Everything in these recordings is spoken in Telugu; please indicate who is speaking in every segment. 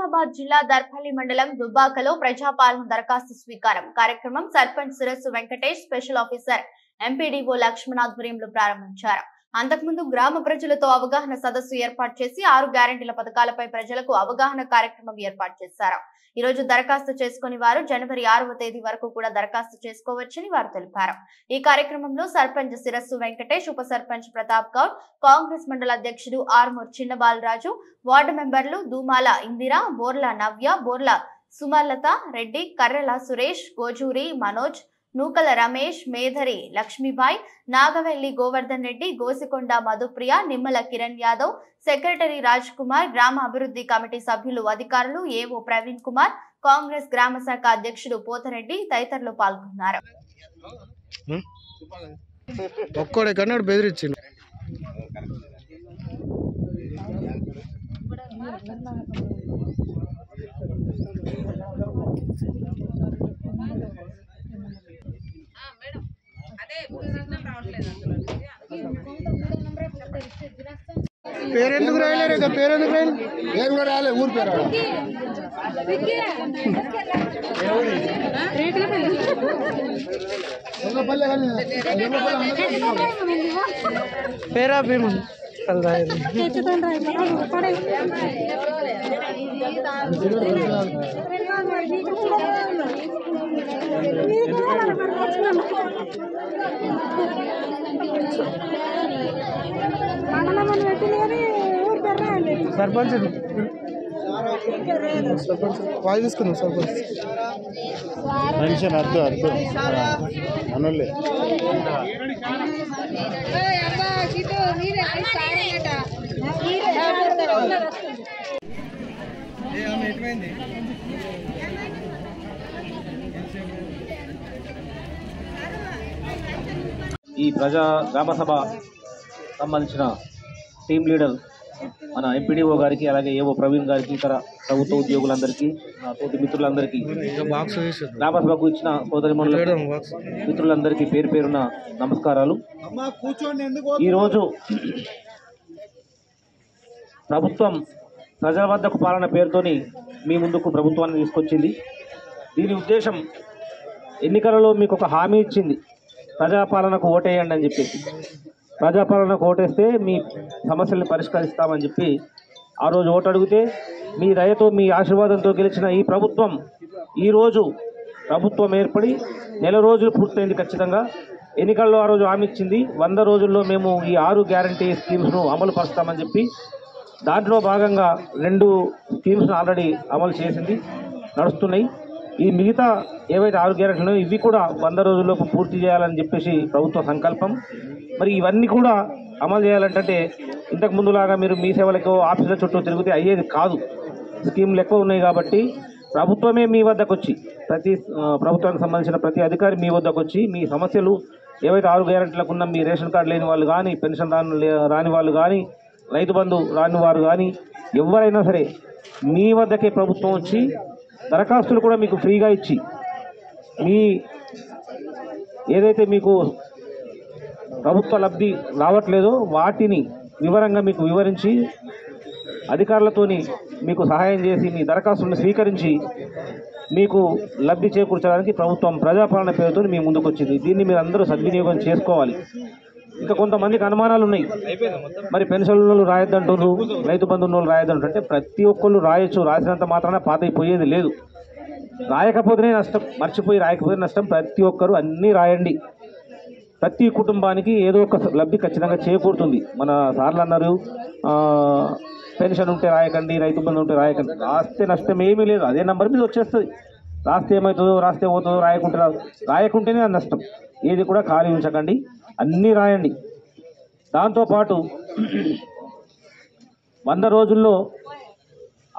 Speaker 1: నిజామాబాద్ జిల్లా దర్పల్లి మండలం దుబ్బాకలో ప్రజాపాలన దరఖాస్తు స్వీకారం కార్యక్రమం సర్పంచ్ సిరస్సు Venkatesh special officer MPDO Laxman ఆధ్వర్యంలో ప్రారంభించారు. అంతకుముందు గ్రామ ప్రజలతో అవగాహన సదస్సు ఏర్పాటు చేసి 6 గ్యారెంటీల పథకాలపై ప్రజలకు అవగాహన కార్యక్రమం ఏర్పాటు చేశారు. ఈ రోజు దరఖాస్తు చేసుకుని వారు జనవరి 6వ తేదీ వరకు కూడా దరఖాస్తు చేసుకోవచ్చని వారు తెలిపారు. ఈ కార్యక్రమంలో సర్పంచ్ సిరస్సు వెంకటేష్, ఉప సర్పంచ్ ప్రతాప్ గౌడ్, కాంగ్రెస్ మండల అధ్యక్షుడు ఆర్మూర్ చిన్నబాలరాజు, వార్డు మెంబర్లు దూమాల ఇందిరా, బోర్ల నవ్య, బోర్ల సుమలత రెడ్డి, కర్రెల సురేష్, గోజూరి మనోజ్, నూకల రమేష్, మేధరి లక్ష్మీబాయి, నాగవెల్లి గోవర్ధన్ రెడ్డి, గోసికొండ మధుప్రియ, నిమ్మల కిరణ్ యాదవ్, సెక్రటరీ రాజ్ కుమార్, గ్రామ అభివృద్ధి కమిటీ సభ్యులు, అధికారులు, ఏవో ప్రవీణ్ కుమార్, కాంగ్రెస్ గ్రామ శాఖ అధ్యక్షుడు పోతరెడ్డి తదితరులు పాల్గొన్నారు.
Speaker 2: పేరెందుకు రాయలేరు పేరెందుకు పేరు కూడా రాలే ఊరు పేరు పేరా పేరు సర్పంచ్ వాయి తీసుకున్నాం సర్పంచ్ మెన్షన్ అద్దు అనులే
Speaker 3: ఈ ప్రజా గ్రామ సభ సంబంధించిన టీమ్ లీడర్ మన ఎంపీడీఓ గారికి, అలాగే ఏవో ప్రవీణ్ గారికి, ఇతర ప్రభుత్వ ఉద్యోగులందరికీ, నా తోటి మిత్రులందరికీ, గ్రామ సభకు ఇచ్చిన సోదరిమణుల మిత్రులందరికీ పేరు పేరున నమస్కారాలు. ఈరోజు ప్రభుత్వం ప్రజల వద్దకు పాలన పేరుతోని మీ ముందుకు ప్రభుత్వాన్ని తీసుకొచ్చింది. దీని ఉద్దేశం ఎన్నికలలో మీకు ఒక హామీ ఇచ్చింది, ప్రజాపాలనకు ఓటేయండి అని చెప్పేసి. ప్రజాపాలనకు ఓటేస్తే మీ సమస్యల్ని పరిష్కరిస్తామని చెప్పి ఆ రోజు ఓటు అడిగితే మీ దయతో, మీ ఆశీర్వాదంతో గెలిచిన ఈ ప్రభుత్వం ఈరోజు ప్రభుత్వం ఏర్పడి నెల రోజులు పూర్తయింది. ఖచ్చితంగా ఎన్నికల్లో ఆ రోజు హామీ ఇచ్చింది, 100 రోజుల్లో మేము ఈ 6 గ్యారంటీ స్కీమ్స్ను అమలు పరుస్తామని చెప్పి. దాంట్లో భాగంగా 2 స్కీమ్స్ను ఆల్రెడీ అమలు చేసింది, నడుస్తున్నాయి. ఈ మిగతా ఏవైతే 6 గ్యారెంటీలు ఇవి కూడా 100 రోజుల్లోపు పూర్తి చేయాలని చెప్పేసి ప్రభుత్వ సంకల్పం. మరి ఇవన్నీ కూడా అమలు చేయాలంటే ఇంతకు ముందులాగా మీరు మీ సేవలకు ఆఫీసుల చుట్టూ తిరిగితే అయ్యేది కాదు. స్కీమ్లు ఎక్కువ ఉన్నాయి కాబట్టి ప్రభుత్వమే మీ వద్దకు వచ్చి, ప్రభుత్వానికి సంబంధించిన ప్రతి అధికారి మీ వద్దకు వచ్చి మీ సమస్యలు ఏవైతే 6 గ్యారెంటీలకు ఉన్న మీ రేషన్ కార్డు లేని వాళ్ళు కానీ, పెన్షన్ రాని వాళ్ళు కానీ, రైతు బంధు రాని వారు కానీ, ఎవరైనా సరే మీ వద్దకే ప్రభుత్వం వచ్చి దరఖాస్తులు కూడా మీకు ఫ్రీగా ఇచ్చి, మీ ఏదైతే మీకు ప్రభుత్వ లబ్ధి రావట్లేదో వాటిని వివరంగా మీకు వివరించి అధికారులతోని మీకు సహాయం చేసి మీ దరఖాస్తులను స్వీకరించి మీకు లబ్ధి చేకూర్చడానికి ప్రభుత్వం ప్రజాపాలన పేరుతో మీ ముందుకు వచ్చింది. దీన్ని మీరు అందరూ సద్వినియోగం చేసుకోవాలి. ఇంకా కొంతమందికి అనుమానాలు ఉన్నాయి, మరి పెన్షన్ వాళ్ళు రాయొద్దంటున్నారు, రైతు బంధు వాళ్ళు రాయొద్దంటారు. అంటే ప్రతి ఒక్కళ్ళు రాయొచ్చు, రాసినంత మాత్రాన పాత అయిపోయేది లేదు. రాయకపోతేనే నష్టం, మర్చిపోయి రాయకపోతే నష్టం. ప్రతి ఒక్కరు అన్నీ రాయండి. ప్రతి కుటుంబానికి ఏదో ఒక లబ్ధి ఖచ్చితంగా చేకూరుతుంది. మన సార్లు అన్నారు, పెన్షన్ ఉంటే రాయకండి, రైతు బంధు ఉంటే రాయకండి. రాస్తే నష్టం ఏమీ లేదు, అదే నెంబర్ మీద వచ్చేస్తుంది. రాస్తే ఏమవుతుందో, రాస్తే పోతుందో, రాయకుంటే రాదు. రాయకుంటేనే అది నష్టం. ఏది కూడా ఖాళీ ఉంచకండి, అన్నీ రాయండి. దాంతోపాటు 100 రోజుల్లో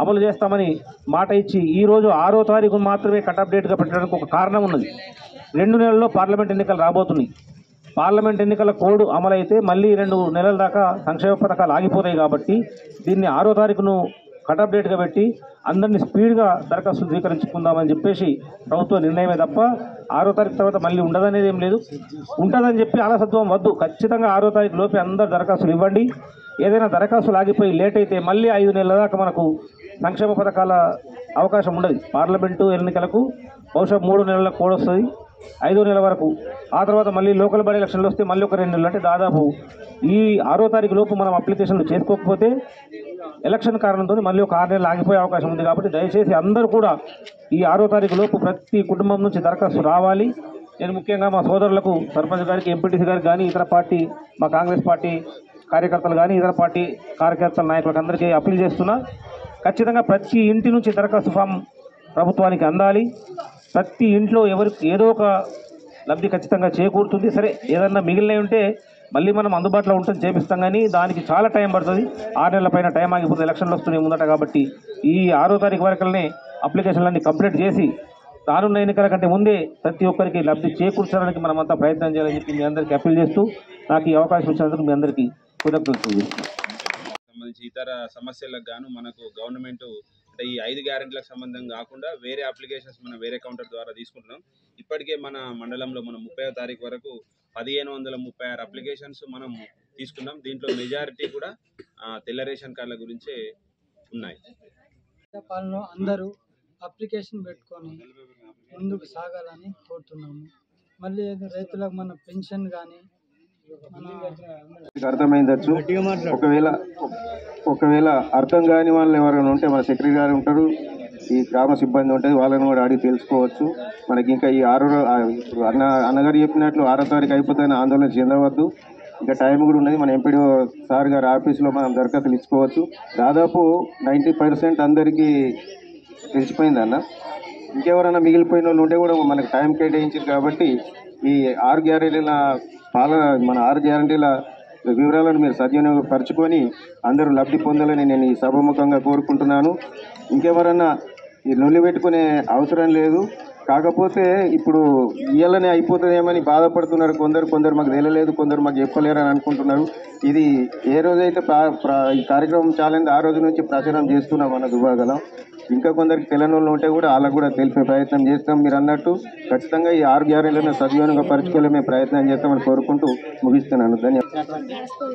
Speaker 3: అమలు చేస్తామని మాట ఇచ్చి ఈరోజు 6వ తారీఖు మాత్రమే కట్ ఆఫ్ డేట్గా పెట్టడానికి ఒక కారణం ఉన్నది. 2 నెలల్లో పార్లమెంట్ ఎన్నికలు రాబోతున్నాయి. పార్లమెంట్ ఎన్నికల కోడ్ అమలైతే మళ్ళీ 2 నెలల దాకా సంక్షేమ పథకాలు ఆగిపోతాయి. కాబట్టి దీన్ని 6వ తారీఖును కట్ ఆఫ్ డేట్గా పెట్టి అందరినీ స్పీడ్గా దరఖాస్తులు స్వీకరించుకుందామని చెప్పేసి ప్రభుత్వ నిర్ణయమే తప్ప 6వ తారీఖు తర్వాత మళ్ళీ ఉండదనేది ఏం లేదు. ఉంటుందని చెప్పి ఆలసత్వం వద్దు. ఖచ్చితంగా 6వ తారీఖు లోపే అందరు దరఖాస్తులు ఇవ్వండి. ఏదైనా దరఖాస్తులు ఆగిపోయి లేట్ అయితే మళ్ళీ 5 నెలల దాకా మనకు సంక్షేమ పథకాల అవకాశం ఉండదు. పార్లమెంటు ఎన్నికలకు బహుశా 3 నెలలకు కోడ్ వస్తుంది, 5వ నెల వరకు. ఆ తర్వాత మళ్ళీ లోకల్ బాడీ ఎలక్షన్లు వస్తే మళ్ళీ ఒక 2 నెలలు. అంటే దాదాపు ఈ 6వ తారీఖు లోపు మనం అప్లికేషన్లు చేసుకోకపోతే ఎలక్షన్ కారణంతో మళ్ళీ ఒక 6 నెలలు ఆగిపోయే అవకాశం ఉంది. కాబట్టి దయచేసి అందరూ కూడా ఈ 6వ తారీఖు లోపు ప్రతి కుటుంబం నుంచి దరఖాస్తు రావాలి. నేను ముఖ్యంగా మా సోదరులకు, సర్పంచ్ గారికి, ఎంపీటీసీ గారికి కానీ, ఇతర పార్టీ మా కాంగ్రెస్ పార్టీ కార్యకర్తలు కానీ, ఇతర పార్టీ కార్యకర్తల నాయకులకు అందరికీ అప్పీల్ చేస్తున్నా, ఖచ్చితంగా ప్రతి ఇంటి నుంచి దరఖాస్తు ఫామ్ ప్రభుత్వానికి అందాలి. ప్రతి ఇంట్లో ఎవరికి ఏదో ఒక లబ్ధి ఖచ్చితంగా చేకూరుతుంది. సరే, ఏదన్నా మిగిలినవి ఉంటే మళ్ళీ మనం అందుబాటులో ఉంటుంది చేపిస్తాం, కానీ దానికి చాలా టైం పడుతుంది. 6 నెలల పైన టైం ఆగిపోతుంది, ఎలక్షన్లు వస్తున్నాయి ముందట. కాబట్టి ఈ 6వ తారీఖు వరకునే అప్లికేషన్లన్నీ కంప్లీట్ చేసి రానున్న ఎన్నికల కంటే ముందే ప్రతి ఒక్కరికి లబ్ధి చేకూర్చడానికి మనమంతా ప్రయత్నం చేయాలని చెప్పి మీ అందరికీ అప్పీల్ చేస్తూ, నాకు ఈ అవకాశం ఇచ్చినందుకు మీ అందరికీ కృతజ్ఞతలు.
Speaker 4: సంబంధించి ఇతర సమస్యలకు గాను మనకు గవర్నమెంట్ అంటే ఈ 5 గ్యారెంటీలకు సంబంధం కాకుండా వేరే అప్లికేషన్స్ మనం వేరే కౌంటర్ ద్వారా తీసుకుంటున్నాం. ఇప్పటికే మన మండలంలో మనం 30వ తారీఖు వరకు 1536 అప్లికేషన్స్ మనం తీసుకున్నాం. దీంట్లో మెజారిటీ కూడా తెల్ల రేషన్ కార్డుల గురించే ఉన్నాయి.
Speaker 5: పాలనలో అందరూ అప్లికేషన్ పెట్టుకొని ముందుకు సాగాలని కోరుతున్నాము. మళ్ళీ రైతులకు మన పెన్షన్ కానీ
Speaker 2: అర్థమైందచ్చు. ఒకవేళ అర్థం కాని వాళ్ళు ఎవరైనా ఉంటే మన సెక్రటరీ గారు ఉంటారు, ఈ గ్రామ సిబ్బంది ఉంటుంది, వాళ్ళని కూడా అడిగి తెలుసుకోవచ్చు. మనకి ఇంకా ఈ ఇప్పుడు అన్నగారు చెప్పినట్లు 6వ తారీఖు అయిపోతుందని ఆందోళన చెందవద్దు. ఇంకా టైం కూడా ఉన్నది. మన ఎంపీడీ సార్ గారి ఆఫీస్లో మనం దరఖాస్తులు ఇచ్చుకోవచ్చు. దాదాపు 90% అందరికీ తెలిసిపోయింది అన్న. ఇంకెవరైనా మిగిలిపోయిన వాళ్ళు ఉంటే కూడా మనకు టైం కేటాయించింది. కాబట్టి ఈ 6 గ్యారెంటీల మన 6 గ్యారెంటీల వివరాలను మీరు సద్వినియోగపరచుకొని అందరూ లబ్ధి పొందాలని నేను ఈ సభాముఖంగా కోరుకుంటున్నాను. ఇంకెవరన్నా ఈ నొల్లి పెట్టుకునే అవసరం లేదు. కాకపోతే ఇప్పుడు ఇయ్యాలనే అయిపోతుందేమని బాధపడుతున్నారు కొందరు మాకు తెలియలేదు, కొందరు మాకు చెప్పలేరు అని అనుకుంటున్నారు. ఇది ఏ రోజైతే ఈ కార్యక్రమం చాలింది ఆ రోజు నుంచి ప్రచారం చేస్తున్నాం మన దుబాగలం. ఇంకా కొందరికి తెలియని వాళ్ళు ఉంటే కూడా వాళ్ళకు కూడా తెలిపే ప్రయత్నం చేస్తాం. మీరు అన్నట్టు ఖచ్చితంగా ఈ 6 గ్యారెంటీలను సద్వినియోగపరచుకోలే మేము ప్రయత్నం చేస్తామని కోరుకుంటూ ముగిస్తున్నాను. ధన్యవాదాలు.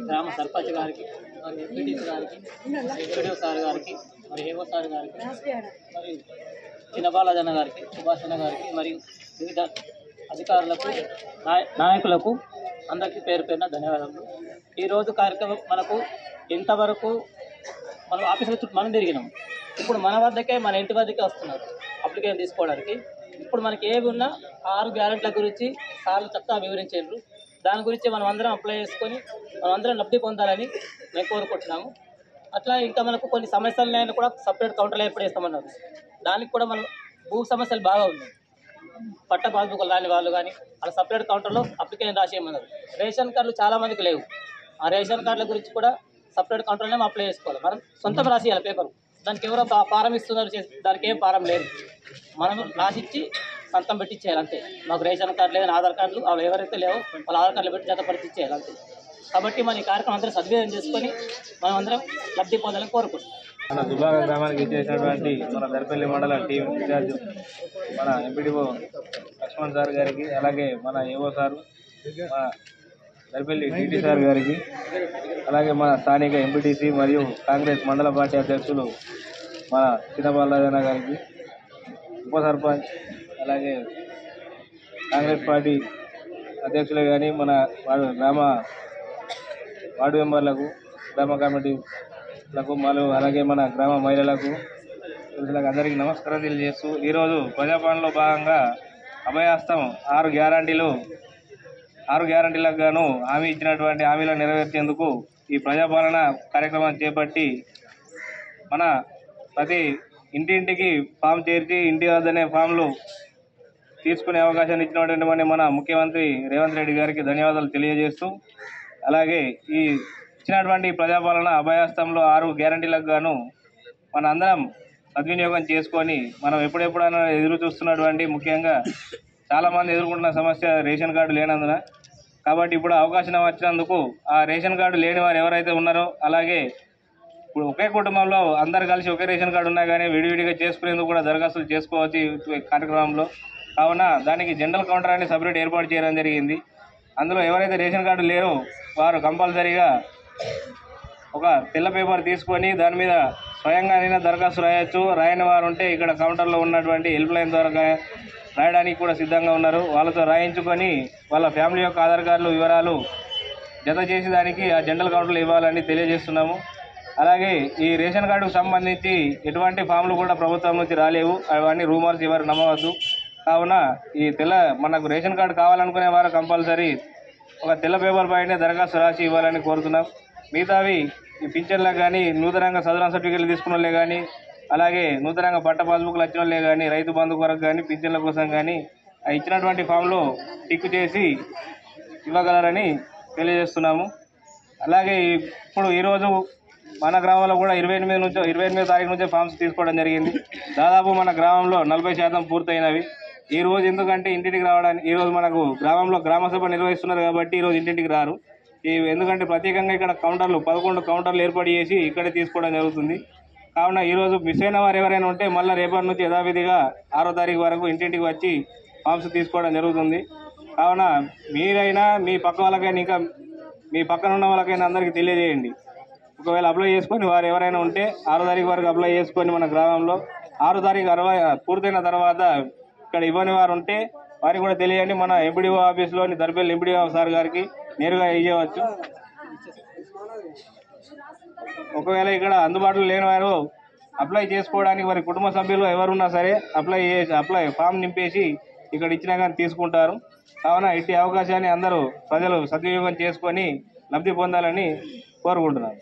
Speaker 6: గ్రామ సర్పంచ్ గారికి, మరి ఎంపీటీసీ గారికి, ఎంపీడీఓ సార్ గారికి, మరి ఏవో సార్ గారికి, మరి చిన్నబాలజన్న గారికి, సుభాషణ గారికి, మరియు వివిధ అధికారులకు, నాయకులకు అందరికీ పేరు పేరున ధన్యవాదాలు. ఈరోజు కార్యక్రమం మనకు ఇంతవరకు మనం ఆఫీసుల చుట్టూ మనం తిరిగినాం. ఇప్పుడు మన వద్దకే, మన ఇంటి వద్దకే వస్తున్నారు అప్లికేషన్ తీసుకోవడానికి. ఇప్పుడు మనకి ఏవి ఉన్నా 6 గ్యారెంటీల గురించి సార్లు చక్కగా వివరించారు. దాని గురించి మనం అందరం అప్లై చేసుకొని మనం అందరం లబ్ధి పొందాలని మేము కోరుకుంటున్నాము. అట్లా ఇంకా మనకు కొన్ని సమస్యలైనా కూడా సపరేట్ కౌంటర్లు ఏర్పడేస్తామన్నారు. దానికి కూడా మనం భూ సమస్యలు బాగా ఉన్నాయి. పట్ట పాస్బుక్ లాని వాళ్ళు కానీ అలా సపరేట్ కౌంటర్లో అప్లికేషన్ రాసేయమన్నారు. రేషన్ కార్డులు చాలామందికి లేవు. ఆ రేషన్ కార్డుల గురించి కూడా సపరేట్ కౌంటర్లోనే మనం అప్లై చేసుకోవాలి. మనం సొంతం రాసేయాలి పేపర్. దానికి ఎవరో ఫారం ఇస్తున్నారు, దానికి ఏం ఫారం లేదు. మనం రాసిచ్చి సంతం పెట్టించేయాలి అంతే. మాకు రేషన్ కార్డు లేదని ఆధార్ కార్డులు అవి ఎవరైతే లేవో వాళ్ళ ఆధార్ కార్డులు పెట్టి జతపరిచి ఇచ్చేయాలి అంతే. కాబట్టి మన ఈ కార్యక్రమం అందరూ సద్వినియోగం చేసుకొని మనం అందరం లబ్ధి పొందాలని కోరుకుంటున్నాం.
Speaker 3: మన దుబాక గ్రామానికి ఇచ్చేసినటువంటి మన దర్పల్లి మండల టీం ఇన్ఛార్జ్ మన ఎంపీడీఓ లక్ష్మణ్ సార్ గారికి, అలాగే మన ఏఓ సారు, మన దర్పల్లి టీటీ సార్ గారికి, అలాగే మన స్థానిక ఎంపీటీసీ మరియు కాంగ్రెస్ మండల పార్టీ అధ్యక్షులు మన చిన్నబాలరాజన్న గారికి, ఉప సర్పంచ్, అలాగే కాంగ్రెస్ పార్టీ అధ్యక్షులే కానీ మన వార్డు మెంబర్లకు, గ్రామ కమిటీలకు, అలాగే మన గ్రామ మహిళలకు, పురుషులకు అందరికీ నమస్కారం తెలియజేస్తూ, ఈరోజు ప్రజాపాలనలో భాగంగా అభయహస్తం 6 గ్యారంటీలకు గాను హామీ ఇచ్చినటువంటి హామీలను నెరవేర్చేందుకు ఈ ప్రజాపాలన కార్యక్రమాన్ని చేపట్టి మన ప్రతి ఇంటింటికి ఫామ్ చేర్చి ఇంటి వద్దనే ఫామ్లు తీసుకునే అవకాశాన్ని ఇచ్చినటువంటి మన ముఖ్యమంత్రి రేవంత్ రెడ్డి గారికి ధన్యవాదాలు తెలియజేస్తూ, అలాగే ఈ ఇచ్చినటువంటి ప్రజాపాలన అభయహస్తంలో 6 గ్యారంటీలకు గాను మన అందరం సద్వినియోగం చేసుకొని మనం ఎప్పుడెప్పుడైనా ఎదురు చూస్తున్నటువంటి, ముఖ్యంగా చాలామంది ఎదుర్కొంటున్న సమస్య రేషన్ కార్డు లేనందున. కాబట్టి ఇప్పుడు అవకాశం వచ్చినందుకు ఆ రేషన్ కార్డు లేని వారు ఎవరైతే ఉన్నారో, అలాగే ఇప్పుడు ఒకే కుటుంబంలో అందరు కలిసి ఒకే రేషన్ కార్డు ఉన్నా కానీ విడివిడిగా చేసుకునేందుకు కూడా దరఖాస్తులు చేసుకోవచ్చు ఈ కార్యక్రమంలో. కావున దానికి జనరల్ కౌంటర్ అని సపరేట్ ఏర్పాటు చేయడం జరిగింది. అందులో ఎవరైతే రేషన్ కార్డు లేరో వారు కంపల్సరీగా ఒక తెల్ల పేపర్ తీసుకొని దాని మీద
Speaker 7: స్వయంగానైనా దరఖాస్తు రాయొచ్చు. రాయని వారు ఉంటే ఇక్కడ కౌంటర్లో ఉన్నటువంటి హెల్ప్ లైన్ ద్వారా రాయడానికి కూడా సిద్ధంగా ఉన్నారు. వాళ్ళతో రాయించుకొని వాళ్ళ ఫ్యామిలీ యొక్క ఆధార్ కార్డులు వివరాలు జత చేసేదానికి ఆ జనరల్ కౌంటర్లో ఇవ్వాలని తెలియజేస్తున్నాము. అలాగే ఈ రేషన్ కార్డుకు సంబంధించి ఎటువంటి ఫామ్లు కూడా ప్రభుత్వం నుంచి రాలేవు. అవన్నీ రూమర్స్ ఎవరు నమ్మవద్దు. కావున ఈ మనకు రేషన్ కార్డు కావాలనుకునే వారు కంపల్సరీ ఒక తెల్ల పేపర్ పైనే దరఖాస్తు రాసి ఇవ్వాలని కోరుతున్నాం. మిగతావి ఈ పింఛన్లకు కానీ, నూతనంగా సదరణ సర్టిఫికేట్లు తీసుకున్న వాళ్ళే కానీ, అలాగే నూతనంగా పట్ట పాస్బుక్లు వచ్చిన వాళ్ళే కానీ, రైతు బంధు కొరకు కానీ, పింఛన్ల కోసం కానీ ఇచ్చినటువంటి ఫామ్లో టిక్ చేసి ఇవ్వగలరని తెలియజేస్తున్నాము. అలాగే ఇప్పుడు ఈరోజు మన గ్రామంలో కూడా 28 తారీఖు నుంచే ఫామ్స్ తీసుకోవడం జరిగింది. దాదాపు మన గ్రామంలో 40% పూర్తయినవి. ఈ రోజు ఎందుకంటే ఇంటింటికి రావడానికి ఈరోజు మనకు గ్రామంలో గ్రామసభ నిర్వహిస్తున్నారు కాబట్టి ఈరోజు ఇంటింటికి రారు. ఎందుకంటే ప్రత్యేకంగా ఇక్కడ 11 కౌంటర్లు ఏర్పాటు చేసి ఇక్కడే తీసుకోవడం జరుగుతుంది. కావున ఈరోజు మిస్ అయిన వారు ఎవరైనా ఉంటే మళ్ళీ రేపటి నుంచి యథావిధిగా 6వ తారీఖు వరకు ఇంటింటికి వచ్చి ఫామ్స్ తీసుకోవడం జరుగుతుంది. కావున మీరైనా మీ పక్క వాళ్ళకైనా ఇంకా మీ పక్కన ఉన్న వాళ్ళకైనా అందరికీ తెలియజేయండి. ఒకవేళ అప్లై చేసుకొని వారు ఎవరైనా ఉంటే 6వ తారీఖు వరకు అప్లై చేసుకొని మన గ్రామంలో 6వ తారీఖు పూర్తయిన తర్వాత ఇక్కడ ఇవ్వని వారు ఉంటే వారికి కూడా తెలియండి. మన ఎంపీడీఓ ఆఫీస్లోని దర్బెల్ ఎంపీడీఓ సార్ గారికి నేరుగా ఇవ్వవచ్చు. ఒకవేళ ఇక్కడ అందుబాటులో లేని వారు అప్లై చేసుకోవడానికి వారి కుటుంబ సభ్యులు ఎవరున్నా సరే అప్లై ఫామ్ నింపేసి ఇక్కడ ఇచ్చినా కానీ తీసుకుంటారు. కావున ఇట్టి అవకాశాన్ని అందరూ ప్రజలు సద్వినియోగం చేసుకొని లబ్ధి పొందాలని కోరుకుంటున్నాను.